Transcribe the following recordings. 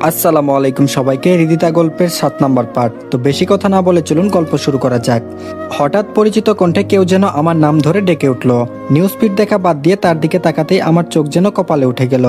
আসসালামু আলাইকুম সবাইকে। হৃদিতা গল্পের 7 নম্বর পার্ট। তো বেশি কথা না বলে চলুন গল্প শুরু করা যাক। হঠাৎ পরিচিত কণ্ঠে কেউ যেন আমার নাম ধরে ডেকে উঠল। নিউজ ফিড দেখা বাদ দিয়ে তার দিকে তাকাতেই আমার চোখ যেন কপালে উঠে গেল।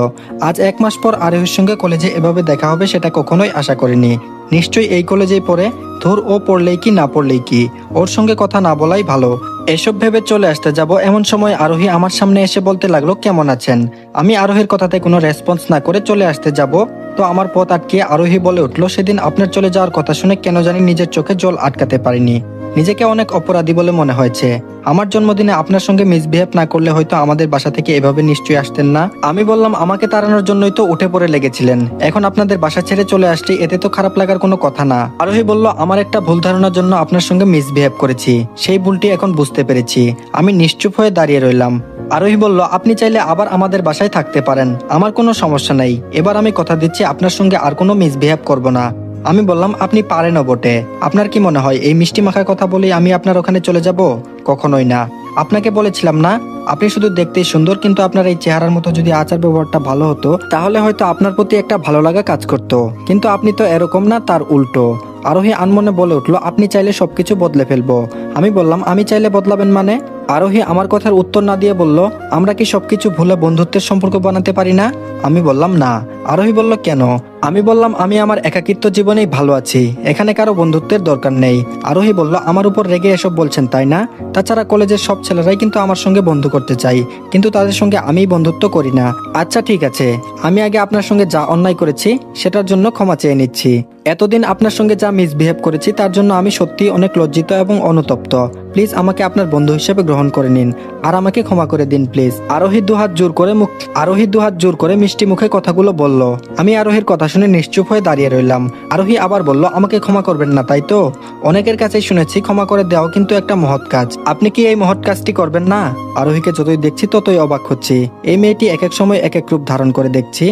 আজ 1 মাস পর আরোহীর সঙ্গে কলেজে এভাবে দেখা হবে সেটা কখনোই আশা করিনি। নিশ্চয়ই এই কলেজেই পড়ে। ধুর, ও পড়লেই কি না পড়লেই কি, ওর সঙ্গে কথা না বলাই ভালো। এসব ভেবে চলে আসতে যাব এমন সময় আরোহী আমার সামনে এসে বলতে লাগলো, কেমন আছেন? আমি আরোহীর কথাতে কোনো রেসপন্স না করে চলে আসতে যাব তো আমার পথ আটকিয়ে আরোহী বলে উঠল, সেদিন আপনার চলে যাওয়ার কথা শুনে কেন জানি নিজের চোখে জল আটকাতে পারিনি। নিজেকে অনেক অপরাধী বলে মনে হয়েছে। আমার জন্মদিনে আপনার সঙ্গে মিসবিহেভ না করলে হয়তো আমাদের বাসা থেকে এভাবে নিশ্চয়ই আসতেন না। আমি বললাম, আমাকে তাড়ানোর জন্যই তো উঠে পড়ে লেগেছিলেন, এখন আপনাদের বাসা ছেড়ে চলে আসছি, এতে তো খারাপ লাগার কোনো কথা না। আরোহী বলল, আমার একটা ভুল ধারণার জন্য আপনার সঙ্গে মিসবিহেভ করেছি, সেই ভুলটি এখন বুঝতে পেরেছি। আমি নিশ্চুপ হয়ে দাঁড়িয়ে রইলাম। আরোহী বলল, আপনি চাইলে আবার আমাদের বাসায় থাকতে পারেন, আমার কোনো সমস্যা নাই। এবার আমি কথা দিচ্ছি আপনার সঙ্গে আর কোনো মিসবিহেভ করব না। আমি বললাম, আপনি পারেনও বটে। আপনার কি মনে হয় এই মিষ্টি মাখার কথা বলেই আমি আপনার ওখানে চলে যাব? কখনোই না। আপনাকে বলেছিলাম না, আপনি শুধু দেখতেই সুন্দর, কিন্তু আপনার এই চেহারার মতো যদি আচার ব্যবহারটা ভালো হতো তাহলে হয়তো আপনার প্রতি একটা ভালো লাগা কাজ করতো, কিন্তু আপনি তো এরকম না, তার উল্টো। আরোহী আনমনে বলে উঠলো, আপনি চাইলে সবকিছু বদলে ফেলবো। আমি বললাম, আমি চাইলে বদলাবেন মানে? আরোহী আমার কথার উত্তর না দিয়ে বলল, আমরা কি সবকিছু ভুলে বন্ধুত্বের সম্পর্ক বানাতে পারি না? আমি বললাম না। আরোহী বলল, কেন? আমি বললাম, আমি আমার একাকিত্ব জীবনেই ভালো আছি, এখানে কারো বন্ধুত্বের দরকার নেই। আরোহী বলল, আমার উপর রেগে এসব বলছেন তাই না? তাছাড়া কলেজের সব ছেলেরাই কিন্তু আমার সঙ্গে বন্ধু করতে চাই, কিন্তু তাদের সঙ্গে আমি বন্ধুত্ব করি না। আচ্ছা ঠিক আছে, আমি আগে আপনার সঙ্গে যা অন্যায় করেছি সেটার জন্য ক্ষমা চেয়ে নিচ্ছি। এতদিন আপনার সঙ্গে যা মিসবিহেভ করেছি তার জন্য আমি সত্যি অনেক লজ্জিত এবং অনুতপ্ত। প্লিজ আমাকে আপনার বন্ধু হিসেবে গ্রহণ করে নিন আর আমাকে ক্ষমা করে দিন প্লিজ। আরোহী দুহাত জোর করে মিষ্টি মুখে কথাগুলো বলল। আমি আরোহীর কথা শুনে নিশ্চুপ হয়ে দাঁড়িয়ে রইলাম। আরোহী আবার বলল, আমাকে ক্ষমা করবেন না তাই তো? অনেকের কাছেই শুনেছি ক্ষমা করে দেওয়াও কিন্তু একটা মহৎ কাজ, আপনি কি এই মহৎ কাজটি করবেন না? আরোহীকে যতই দেখছি ততই অবাক হচ্ছি। এই মেয়েটি এক এক সময় এক এক রূপ ধারণ করে দেখছি।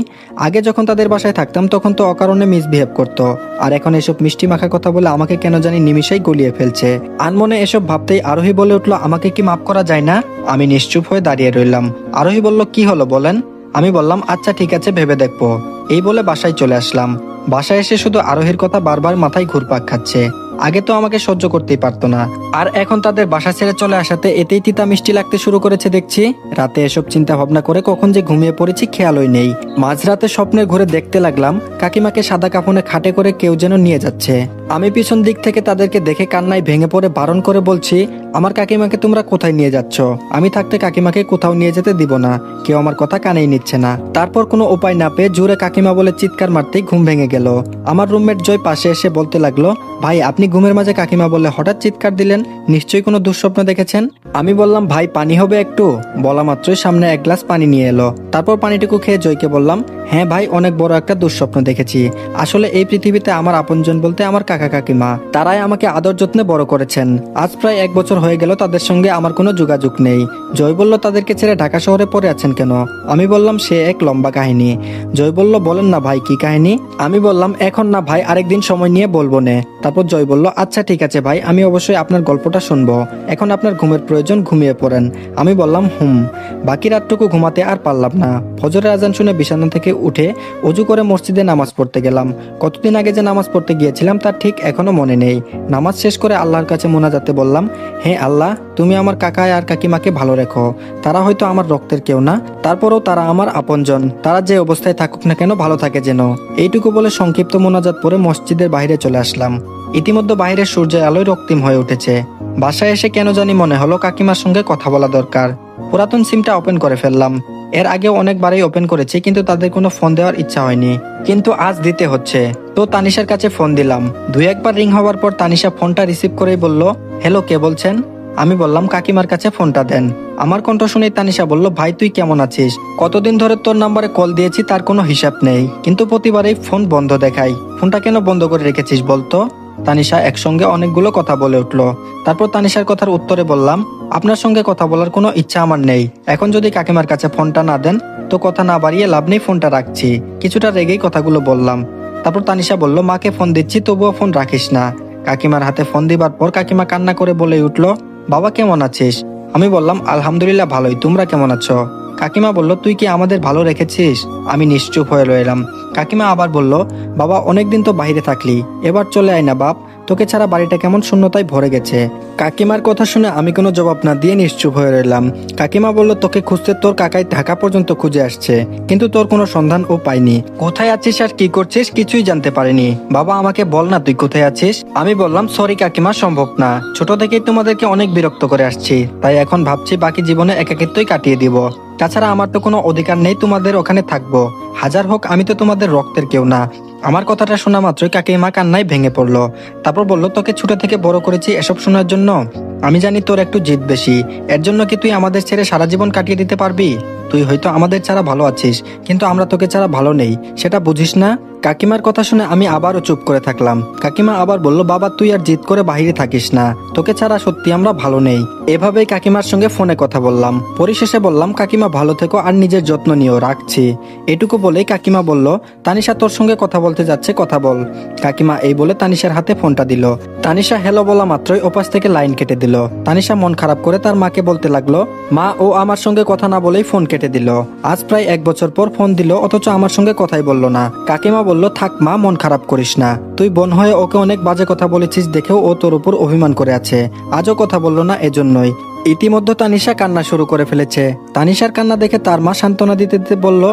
আগে যখন তাদের বাসায় থাকতাম তখন তো অকারণে মিসবিহেভ করতো, আর এখন এসব মিষ্টি মাখা কথা বলে আমাকে কেন জানি নিমিষেই গলিয়ে ফেলছে। আনমনে এসব ভাবতেই আরোহী বলে উঠলো, আমাকে কি মাফ করা যায় না? আমি নিশ্চুপ হয়ে দাঁড়িয়ে রইলাম। আরোহী বলল, কি হলো বলেন? আমি বললাম, আচ্ছা ঠিক আছে, ভেবে দেখবো। এই বলে বাসায় চলে আসলাম। বাসায় এসে শুধু আরোহীর কথা বারবার মাথায় ঘুরপাক খাচ্ছে। আগে তো আমাকে সহ্য করতেই পারতো না, আর এখন তাদের বাসা ছেড়ে চলে আসাতে এতেই তিতা মিষ্টি লাগতে শুরু করেছে দেখছি। রাতে এসব চিন্তা ভাবনা করে কখন যে ঘুমিয়ে পড়েছি খেয়ালই নেই। মাঝরাতে স্বপ্নের ঘুরে দেখতে লাগলাম কাকিমাকে সাদা কাফনে খাটে করে কেউ যেন নিয়ে যাচ্ছে। আমি পিছন দিক থেকে তাদেরকে দেখে কান্নায় ভেঙে পড়ে বারণ করে বলছি, আমার কাকিমাকে তোমরা কোথায় নিয়ে যাচ্ছ? আমি থাকতে কাকিমাকে কোথাও নিয়ে যেতে দিব না। কেউ আমার কথা কানেই নিচ্ছে না। তারপর কোনো উপায় না পেয়ে জোরে কাকিমা বলে চিৎকার মারতেই ঘুম ভেঙে গেল। আমার রুমমেট জয় পাশে এসে বলতে লাগলো, ভাই আপনি ঘুমের মাঝে কাকিমা বলে হঠাৎ চিৎকার দিলেন, নিশ্চয়ই কোনো দুঃস্বপ্ন দেখেছেন। আমি বললাম, ভাই পানি হবে একটু? বলা মাত্রই সামনে এক গ্লাস পানি নিয়ে এলো। তারপর পানিটুকু খেয়ে জয়কে বললাম, হ্যাঁ ভাই, অনেক বড় একটা দুঃস্বপ্ন দেখেছি। আসলে এই পৃথিবীতে আমার আপনজন বলতে আমার কাকা কাকিমা, তারাই আমাকে আদর যত্নে বড় করেছেন। আজ প্রায় 1 বছর হয়ে গেল তাদের সঙ্গে আমার কোনো যোগাযোগ নেই। জয় বলল, তাদেরকে ছেড়ে ঢাকা শহরে পড়ে আছেন কেন? আমি বললাম, সে এক লম্বা কাহিনী। জয় বলল, বলেন না ভাই, কি কাহিনী? আমি বললাম, এখন না ভাই, আরেকদিন সময় নিয়ে বলবো নে। তারপর জয় বলল, আচ্ছা ঠিক আছে ভাই, আমি অবশ্যই আপনার গল্পটা শুনবো। এখন আপনার ঘুমের প্রয়োজন, ঘুমিয়ে পড়েন। আমি বললাম, বাকি রাতটুকু ঘুমাতে আর পারলাম না। ফজরের আজান শুনে বিছানা থেকে উঠে অজু করে মসজিদে নামাজ পড়তে গেলাম। কতদিন আগে যে নামাজ পড়তে গিয়েছিলাম তার ঠিক এখনো মনে নেই। নামাজ শেষ করে আল্লাহর কাছে মোনাজাতে বললাম, হে আল্লাহ, তুমি আমার কাকা আর কাকিমাকে ভালো রেখো। তারা হয়তো আমার রক্তের কেউ না, তারপরও তারা আমার আপনজন। তারা যে অবস্থায় থাকুক না কেন ভালো থাকে যেন। এইটুকু বলে সংক্ষিপ্ত মোনাজাত পরে মসজিদের বাইরে চলে আসলাম। ইতিমধ্যে বাইরের সূর্যের আলোয় রক্তিম হয়ে উঠেছে। বাসায় এসে কেন জানি মনে হলো কাকিমার সঙ্গে কথা বলা দরকার। পুরাতন সিমটা ওপেন করে ফেললাম। এর আগেও অনেকবারই ওপেন করেছি, কিন্তু তাদের কোনো ফোন দেওয়ার ইচ্ছা হয়নি। কিন্তু আজ দিতে হচ্ছে, তো তানিশার কাছে ফোন দিলাম। 2-1 বার রিং হওয়ার পর তানিশা ফোনটা রিসিভ করেই বলল, হ্যালো, কে বলছেন? আমি বললাম, কাকিমার কাছে ফোনটা দেন। আমার কণ্ঠ শুনেই তানিশা বলল, ভাই তুই কেমন আছিস? কতদিন ধরে তোর নাম্বারে কল দিয়েছি তার কোনো হিসাব নেই, কিন্তু প্রতিবারই ফোন বন্ধ দেখাই। ফোনটা কেন বন্ধ করে রেখেছিস বলতো? তানিশা একসঙ্গে অনেকগুলো কথা বলে উঠল। তারপর তানিশার কথার উত্তরে বললাম, আপনার সঙ্গে কথা বলার কোনো ইচ্ছা আমার নেই। এখন যদি কাকিমার কাছে ফোনটা না দেন তো কথা না বাড়িয়ে লাভ নেই, ফোনটা রাখছি। কিছুটা রেগেই কথাগুলো বললাম। তারপর তানিশা বলল, মাকে ফোন দিচ্ছি, তবুও ফোন রাখিস না। কাকিমার হাতে ফোন দিবার পর কাকিমা কান্না করে বলে উঠল, বাবা কেমন আছিস? আমি বললাম, আলহামদুলিল্লাহ ভালোই, তোমরা কেমন আছো? কাকিমা বলল, তুই কি আমাদের ভালো রেখেছিস? আমি নিশ্চুপ হয়ে রইলাম। কাকিমা আবার বলল, বাবা অনেকদিন তো বাইরে থাকলি, এবার চলে আয় না বাপ, তোকে ছাড়া বাড়িটা কেমন শূন্যতায় ভরে গেছে। কাকিমার কথা শুনে আমি কোনো জবাব না দিয়ে নিশ্চুপ হয়ে রইলাম। কাকিমা বলল, তোকে খুঁজতে তোর কাকাই ঢাকা পর্যন্ত খুঁজে আসছে, কিন্তু তোর কোনো সন্ধান ও পাইনি। কোথায় আছিস আর কি করছিস কিছুই জানতে পারিনি। বাবা আমাকে বল না তুই কোথায় আছিস। আমি বললাম, সরি কাকিমা, সম্ভব না। ছোট থেকেই তোমাদেরকে অনেক বিরক্ত করে আসছি, তাই এখন ভাবছি বাকি জীবনে একাকিত্বই কাটিয়ে দিব। তাছাড়া আমার তো কোনো অধিকার নেই তোমাদের ওখানে থাকবো। হাজার হোক আমি তো তোমাদের রক্তের কেউ না। আমার কথাটা শোনা মাত্রই কাকিমা কান্নায় ভেঙে পড়লো। তারপর বলল, তোকে ছোট থেকে বড় করেছি এসব শোনার জন্য? আমি জানি তোর একটু জিদ বেশি, এর জন্য কি তুই আমাদের ছেড়ে সারা জীবন কাটিয়ে দিতে পারবি? তুই হয়তো আমাদের ছাড়া ভালো আছিস, কিন্তু আমরা তোকে ছাড়া ভালো নেই, সেটা বুঝিস না? কাকিমার কথা শুনে আমি আবারও চুপ করে থাকলাম। কাকিমা আবার বলল, বাবা তুই আর জিদ করে বাহিরে থাকিস না, তোকে ছাড়া সত্যি আমরা ভালো নেই। এভাবেই কাকিমার সঙ্গে ফোনে কথা বললাম। পরিশেষে বললাম, কাকিমা ভালো থেকো আর নিজের যত্ন নিও, রাখছি। এটুকু বলেই কাকিমা বলল, তানিশা তোর সঙ্গে কথা বলতে যাচ্ছে, কথা বল। কাকিমা এই বলে তানিশার হাতে ফোনটা দিল। তানিশা হ্যালো বলা মাত্রই ওপাশ থেকে লাইন কেটে দিল। তানিশা মন খারাপ করে তার মাকে বলতে লাগলো, মা ও আমার সঙ্গে কথা না বলেই ফোন কেটে দিল। আজ প্রায় 1 বছর পর ফোন দিল, অথচ আমার সঙ্গে কথাই বলল না। কাকিমা বলল, থাক মা, মন খারাপ করিস না। তুই বোন হয়ে ওকে অনেক বাজে কথা বলেছিস দেখেও ও তোর উপর অভিমান করে আছে, আজও কথা বলল না এজন্যই। ইতিমধ্যে তানিশা কান্না শুরু করে ফেলেছে। তানিশার কান্না দেখে তার মা সান্ত্বনা দিতে দিতে বলল,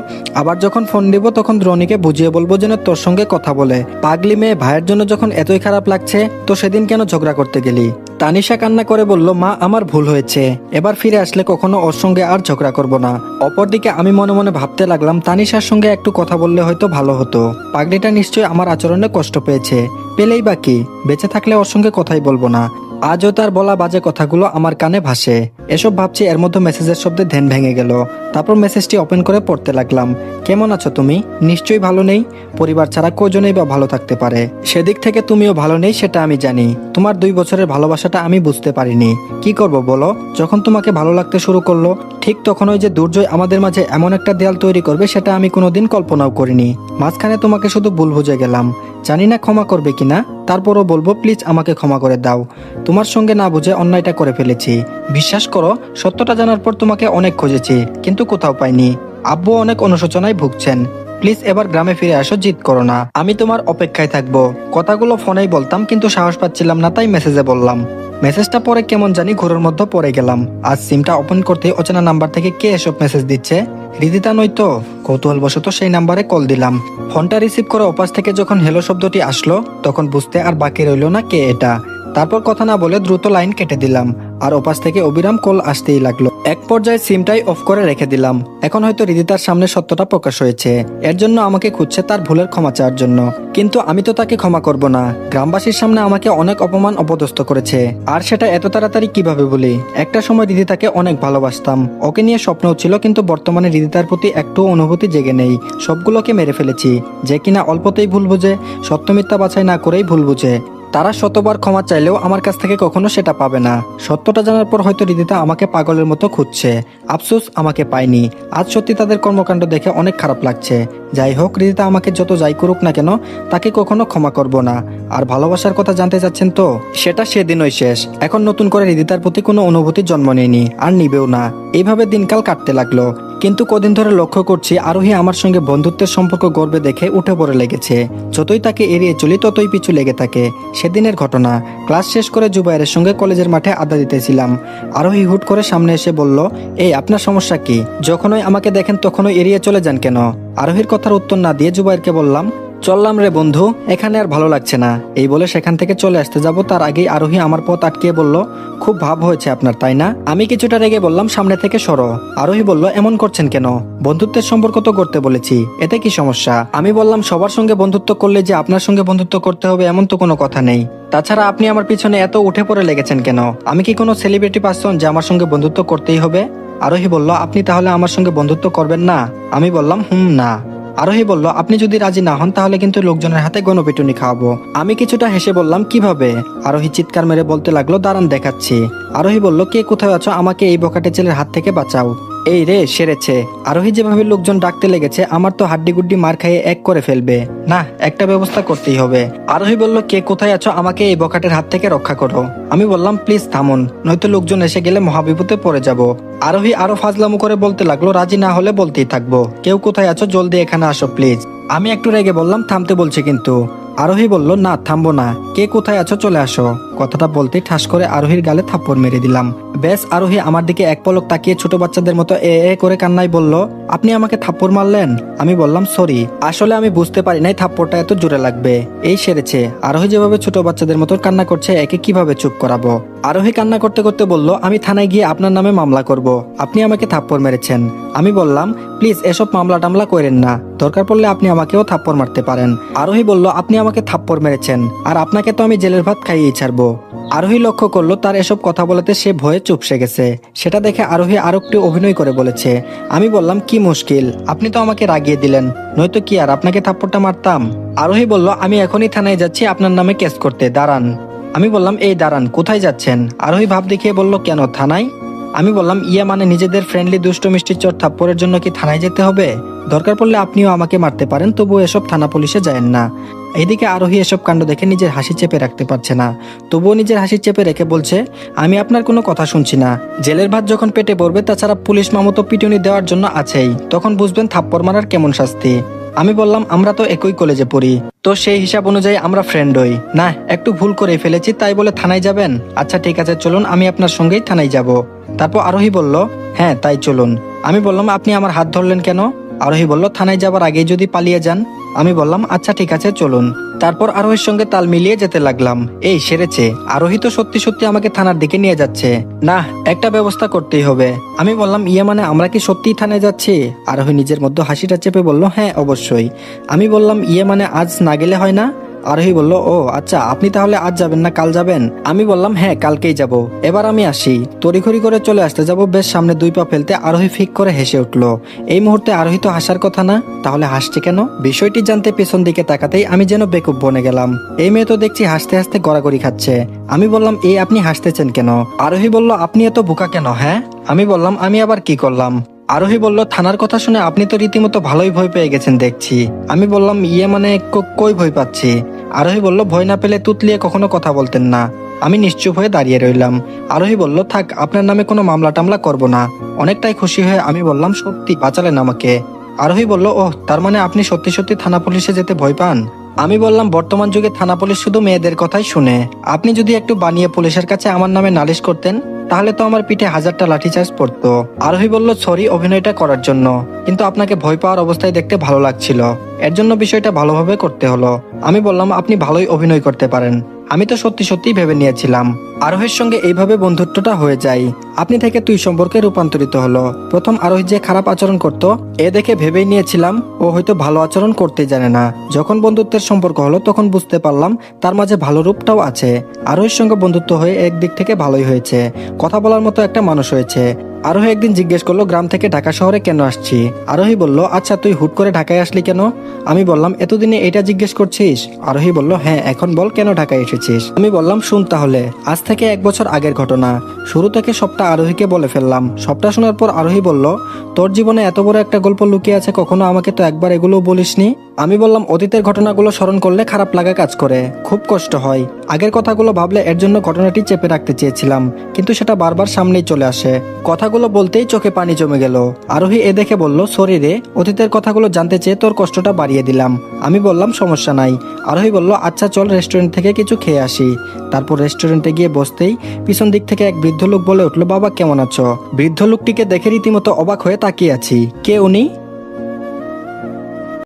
আবার যখন ফোন দিব তখন রনিকে বুঝিয়ে বলবো যেন তোর সঙ্গে কথা বলে। পাগলি মেয়ে, ভাইয়ের জন্য যখন এতই খারাপ লাগছে তো সেদিন কেন ঝগড়া করতে গেলি? তানিশা কান্না করে বলল, মা আমার ভুল হয়েছে, এবার ফিরে আসলে কখনো ওর সঙ্গে আর ঝগড়া করব না। অপরদিকে আমি মনে মনে ভাবতে লাগলাম, তানিশার সঙ্গে একটু কথা বললে হয়তো ভালো হতো। পাগলিটা নিশ্চয়ই আমার আচরণে কষ্ট পেয়েছে, পেলেই বা কি, বেঁচে থাকলে ওর সঙ্গে কথাই বলবো না। আজও তার বলা বাজে কথাগুলো আমার কানে ভাসে। এসব ভাবছি, এর মধ্যে মেসেজের শব্দে ধ্যান ভেঙে গেল। তারপর মেসেজটি ওপেন করে পড়তে লাগলাম। কেমন আছো তুমি? নিশ্চয়ই ভালো নেই, পরিবার ছাড়া কজনেই বা ভালো থাকতে পারে। সেদিক থেকে তুমিও ভালো নেই সেটা আমি জানি। তোমার 2 বছরের ভালোবাসাটা আমি বুঝতে পারিনি। কি করব বলো? যখন তোমাকে ভালো লাগতে শুরু করলো ঠিক তখন ওই যে দুর্জয় আমাদের মাঝে এমন একটা দেয়াল তৈরি করবে সেটা আমি কোনোদিন কল্পনাও করিনি। মাঝখানে তোমাকে শুধু ভুল বুঝে গেলাম, জানি না ক্ষমা করবে কিনা, তারপরও বলবো প্লিজ আমাকে ক্ষমা করে দাও। তোমার সঙ্গে না বুঝে অন্যায়টা করে ফেলেছি। বিশ্বাস করো, সত্যটা জানার পর তোমাকে অনেক খুঁজেছি, কিন্তু কোথাও পাইনি। আব্বু অনেক অনুশোচনায় ভুগছেন। প্লিজ এবার গ্রামে ফিরে আসো, জিদ করো না, আমি তোমার অপেক্ষায় থাকবো। কথাগুলো ফোনেই বলতাম, কিন্তু সাহস পাচ্ছিলাম না, তাই মেসেজে বললাম। মেসেজটা পরে কেমন জানি ঘোরের মধ্যে পড়ে গেলাম। আজ সিমটা ওপেন করতে অচেনা নাম্বার থেকে কে এসব মেসেজ দিচ্ছে? হৃদিতা নয়তো? কৌতূহলবশত সেই নাম্বারে কল দিলাম। ফোনটা রিসিভ করে ওপাশ থেকে যখন হেলো শব্দটি আসলো তখন বুঝতে আর বাকি রইল না কে এটা। তারপর কথা না বলে দ্রুত লাইন কেটে দিলাম, আর ওপাশ থেকে অবিরাম কল আসতেই লাগলো। এক পর্যায়ে সিমটাই অফ করে রেখে দিলাম। এখন হয়তো হৃদিতার সামনে সত্যটা প্রকাশ হয়েছে, এর জন্য আমাকে খুঁজছে তার ভুলের ক্ষমা চাওয়ার জন্য। কিন্তু আমি তো তাকে ক্ষমা করব না। গ্রামবাসীর সামনে আমাকে অনেক অপমান অপদস্থ করেছে, আর সেটা এত তাড়াতাড়ি কিভাবে বলি? একটা সময় হৃদিতাকে অনেক ভালোবাসতাম, ওকে নিয়ে স্বপ্নও ছিল, কিন্তু বর্তমানে হৃদিতার প্রতি একটু অনুভূতি জেগে নেই। সবগুলোকে মেরে ফেলেছি। যে কিনা অল্পতেই ভুল বুঝে, সত্য মিথ্যা বাছাই না করেই ভুল বুঝে। তারা শতবার ক্ষমা চাইলেও আমার কাছ থেকে কখনো সেটা পাবে না। সত্যটা জানার পর হয়তো হৃদিতা আমাকে পাগলের মতো খুঁজছে। আফসোস আমাকে পায়নি। আজ সত্যি তাদের কর্মকাণ্ড দেখে অনেক খারাপ লাগছে। যাই হোক, হৃদিতা আমাকে যত যাই করুক না কেন, তাকে কখনো ক্ষমা করব না। আর ভালোবাসার কথা জানতে চাচ্ছেন তো, সেটা সেদিনই শেষ। এখন নতুন করে হৃদিতার প্রতি কোনো অনুভূতি জন্ম নেয়নি, আর নিবেও না। এইভাবে দিনকাল কাটতে লাগলো। কিন্তু কদিন ধরে লক্ষ্য করছি আরোহী আমার সঙ্গে বন্ধুত্বের সম্পর্ক গর্বে দেখে উঠে পড়ে লেগেছে। যতই তাকে এড়িয়ে চলি ততই পিছু লেগে থাকে। সেদিনের ঘটনা, ক্লাস শেষ করে জুবাইরের সঙ্গে কলেজের মাঠে আড্ডা দিতেছিলাম। আরোহী হুট করে সামনে এসে বলল, এই আপনার সমস্যা কি? যখনই আমাকে দেখেন তখনই এড়িয়ে চলে যান কেন? আরোহীর কথার উত্তর না দিয়ে জুবাইরকে বললাম, চললাম রে বন্ধু, এখানে আর ভালো লাগছে না। এই বলে সেখান থেকে চলে আসতে যাব, তার আগেই আরোহী আমার পথ আটকিয়ে বলল, খুব ভাব হয়েছে আপনার, তাই না? আমি কিছুটা রেগে বললাম, সামনে থেকে সরো। আরোহী বলল, এমন করছেন কেন? বন্ধুত্বের সম্পর্ক তো করতে বলেছি, এতে কি সমস্যা? আমি বললাম, সবার সঙ্গে বন্ধুত্ব করলে যে আপনার সঙ্গে বন্ধুত্ব করতে হবে এমন তো কোনো কথা নেই। তাছাড়া আপনি আমার পিছনে এত উঠে পড়ে লেগেছেন কেন? আমি কি কোনো সেলিব্রিটি পার্সন যে আমার সঙ্গে বন্ধুত্ব করতেই হবে? আরোহী বলল, আপনি তাহলে আমার সঙ্গে বন্ধুত্ব করবেন না? আমি বললাম, না। আরোহী বলল, আপনি যদি রাজি না হন তাহলে কিন্তু লোকজনের হাতে গণপিটুনি খাওয়াবো। আমি কিছুটা হেসে বললাম, কিভাবে? আরোহী চিৎকার মেরে বলতে লাগলো, দাঁড়ান দেখাচ্ছি। আরোহী বলল, কে কোথায় আছো? আমাকে এই বকাটে ছেলের হাত থেকে বাঁচাও। এই রে সেরেছে। আরোহী যেভাবে লোকজন ডাকতে লেগেছে আমার তো হাড্ডি গুড্ডি মার খাইয়ে এক করে ফেলবে। না, একটা ব্যবস্থা করতেই হবে। আরোহী বলল, কে কোথায় আছো, আমাকে এই বখাটের হাত থেকে রক্ষা করো। আমি বললাম, প্লিজ থামুন, নয়তো লোকজন এসে গেলে মহাবিপদে পড়ে যাব। আরোহী আরো ফাজলামো করে বলতে লাগলো, রাজি না হলে বলতেই থাকবো, কেউ কোথায় আছো জলদি এখানে আসো প্লিজ। আমি একটু রেগে বললাম, থামতে বলছি কিন্তু। আরোহী বলল, না থামবো না, কে কোথায় আছো চলে আসো। কথাটা বলতেই ঠাস করে আরোহীর গালে থাপ্পড় মেরে দিলাম। বেশ, আরোহী আমার দিকে এক পলক তাকিয়ে ছোট বাচ্চাদের মতো এ এ করে কান্নায় বলল, আপনি আমাকে থাপ্পড় মারলেন? আমি বললাম, সরি, আসলে আমি বুঝতে পারি নাই থাপ্পড়টা এত জোরে লাগবে। এই সেরেছে। আরোহী যেভাবে ছোট বাচ্চাদের মতো কান্না করছে, একে কিভাবে চুপ করাবো। আরোহী কান্না করতে করতে বলল, আমি থানায় গিয়ে আপনার নামে মামলা করব, আপনি আমাকে থাপ্পড় মেরেছেন। আমি বললাম, প্লিজ এসব মামলা টামলা করেন না, দরকার পড়লে আপনি আমাকেও থাপ্পড় মারতে পারেন। আরোহী বলল, আপনি আমাকে থাপ্পড় মেরেছেন, আর আপনাকে তো আমি জেলের ভাত খাইয়েই ছাড়বো। আরোহী লক্ষ্য করলো তার এসব কথা বলাতে সে ভয়ে চুপসে গেছে। সেটা দেখে আরোহী আরো একটু অভিনয় করে বলেছে। আমি বললাম, কি মুশকিল, আপনি তো আমাকে রাগিয়ে দিলেন, নয়তো কি আর আপনাকে থাপ্পড়টা মারতাম। আরোহী বলল, আমি এখনই থানায় যাচ্ছি আপনার নামে কেস করতে, দাঁড়ান। আমি বললাম, এই দাঁড়ান, কোথায় যাচ্ছেন? আরোহী ভাব দেখিয়ে বলল, কেন থানায়? আমি বললাম, ইয়ে মানে নিজেদের ফ্রেন্ডলি দুষ্ট মিষ্টির চর থাপ্পড়ের জন্য কি থানায় যেতে হবে? দরকার পড়লে আপনিও আমাকে মারতে পারেন, তবুও এসব থানা পুলিশে যায়েন না। এইদিকে আরোহী এসব কাণ্ড দেখে নিজের হাসি চেপে রাখতে পারছে না, তবুও নিজের হাসি চেপে রেখে বলছে, আমি আপনার কোনো কথা শুনছি না। জেলের ভাত যখন পেটে পড়বে, তাছাড়া পুলিশ মামতো পিটুনি দেওয়ার জন্য আছেই, তখন বুঝবেন থাপ্পড় মারার কেমন শাস্তি। আমি বললাম, আমরা তো একই কলেজে পড়ি, তো সেই হিসাব অনুযায়ী আমরা ফ্রেন্ড হই না। একটু ভুল করে ফেলেছি, তাই বলে থানায় যাবেন? আচ্ছা ঠিক আছে, চলুন, আমি আপনার সঙ্গেই থানায় যাব। তারপর আরোহী বলল, হ্যাঁ তাই চলুন। আমি বললাম, আপনি আমার হাত ধরলেন কেন? আরোহী বলল, থানায় যাবার আগেই যদি পালিয়ে যান। আমি বললাম, আচ্ছা ঠিক আছে চলুন। তারপর আরোহীর সঙ্গে তাল মিলিয়ে যেতে লাগলাম। এই সেরেছে, আরোহী তো সত্যি সত্যি আমাকে থানার দিকে নিয়ে যাচ্ছে। না, একটা ব্যবস্থা করতেই হবে। আমি বললাম, ইয়ে মানে আমরা কি সত্যিই থানায় যাচ্ছি? আরোহী নিজের মধ্যে হাসিটা চেপে বলল, হ্যাঁ অবশ্যই। আমি বললাম, ইয়ে মানে আজ না গেলে হয় না? আরোহী বলল, ও আচ্ছা, আপনি তাহলে আজ যাবেন না কাল যাবেন? আমি বললাম, হ্যাঁ কালকেই যাব। এবার আমি আসি। তড়িঘড়ি করে চলে আসতে যাব, বেশ সামনে 2 পা ফেলতে আরোহী ফিক করে হেসে উঠলো। এই মুহূর্তে আরোহী তো হাসার কথা না, তাহলে হাসছে কেন? বিষয়টি জানতে পেছন দিকে তাকাতেই আমি যেন বেকুব বনে গেলাম। এই মেয়ে তো দেখছি হাসতে হাসতে গড়াগড়ি খাচ্ছে। আমি বললাম, এই আপনি হাসতেছেন কেন? আরোহী বলল, আপনি এত বোকা কেন? হ্যাঁ। আমি বললাম, আমি আবার কি করলাম? আরোহী বলল, থানার কথা শুনে আপনি তো রীতিমতো ভালোই ভয় পেয়ে গেছেন দেখছি। আমি বললাম, ইয়ে মানে কই ভয় পাচ্ছি? আরোহী বলল, ভয় না পেলে তুতলিয়ে কখনো কথা বলতেন না। আমি নিশ্চুপ হয়ে দাঁড়িয়ে রইলাম। আরোহী বলল, থাক, আপনার নামে কোনো মামলা টামলা করবো না। অনেকটাই খুশি হয়ে আমি বললাম, সত্যি বাঁচালেন আমাকে। আরোহী বলল, ওহ, তার মানে আপনি সত্যি সত্যি থানা পুলিশে যেতে ভয় পান? আমি বললাম, বর্তমান যুগে থানা পুলিশ শুধু মেয়েদের কথাই শুনে। আপনি যদি একটু বানিয়ে পুলিশের কাছে আমার নামে নালিশ করতেন, তাহলে তো আমার পিঠে 1000টা লাঠিচার্জ পড়তো। আরোহী বলল, সরি অভিনয়টা করার জন্য, কিন্তু আপনাকে ভয় পাওয়ার অবস্থায় দেখতে ভালো লাগছিল, এর জন্য বিষয়টা ভালোভাবে করতে হলো। আমি বললাম, আপনি ভালোই অভিনয় করতে পারেন। আমি তো সত্যি সত্যি ভেবে নিয়েছিলাম। আরোহীর সঙ্গে এইভাবে বন্ধুত্বটা হয়ে যায়। আপনি থেকে তুই সম্পর্কে রূপান্তরিত হলো। প্রথম আরোহী যে খারাপ আচরণ করত, এ দেখে ভেবেই নিয়েছিলাম ও হয়তো ভালো আচরণ করতেই জানে না। যখন বন্ধুত্বের সম্পর্ক হলো, তখন বুঝতে পারলাম তার মাঝে ভালো রূপটাও আছে। আরোহীর সঙ্গে বন্ধুত্ব হয়ে একদিক থেকে ভালোই হয়েছে, কথা বলার মতো একটা মানুষ হয়েছে। আরোহী একদিন জিজ্ঞেস করলো, গ্রাম থেকে ঢাকা শহরে কেন আসছি? আরোহী বলল, আচ্ছা তুই হুট করে ঢাকায় আসলি কেন? আমি বললাম, এতদিনে এটা জিজ্ঞেস করছিস? আরোহী বলল, হ্যাঁ, এখন বল কেন ঢাকায় এসেছিস? আমি বললাম, শুন তাহলে, আজ থেকে 1 বছর আগের ঘটনা। শুরু থেকে সবটা আরোহীকে বলে ফেললাম। সবটা শোনার পর আরোহী বলল, তোর জীবনে এত বড় একটা গল্প লুকিয়ে আছে, কখনো আমাকে তো একবার এগুলো বলিসনি। আমি বললাম, অতীতের ঘটনাগুলো স্মরণ করলে খারাপ লাগা কাজ করে, খুব কষ্ট হয়। আগের কথাগুলো ভাবলে এর জন্য ঘটনাটি চেপে রাখতে চেয়েছিলাম, কিন্তু সেটা বারবার সামনেই চলে আসে। কথাগুলো বলতেই চোখে পানি জমে গেল। আরোহী এ দেখে বলল, সরি রে, অতীতের কথাগুলো জানতে চেয়ে তোর কষ্টটা বাড়িয়ে দিলাম। আমি বললাম, সমস্যা নাই। আরোহী বলল, আচ্ছা চল রেস্টুরেন্ট থেকে কিছু খেয়ে আসি। তারপর রেস্টুরেন্টে গিয়ে বসতেই পিছন দিক থেকে এক বৃদ্ধ লোক বলে উঠলো, বাবা কেমন আছো? বৃদ্ধ লোকটিকে দেখে রীতিমতো অবাক হয়ে তাকিয়ে আছি। কে উনি?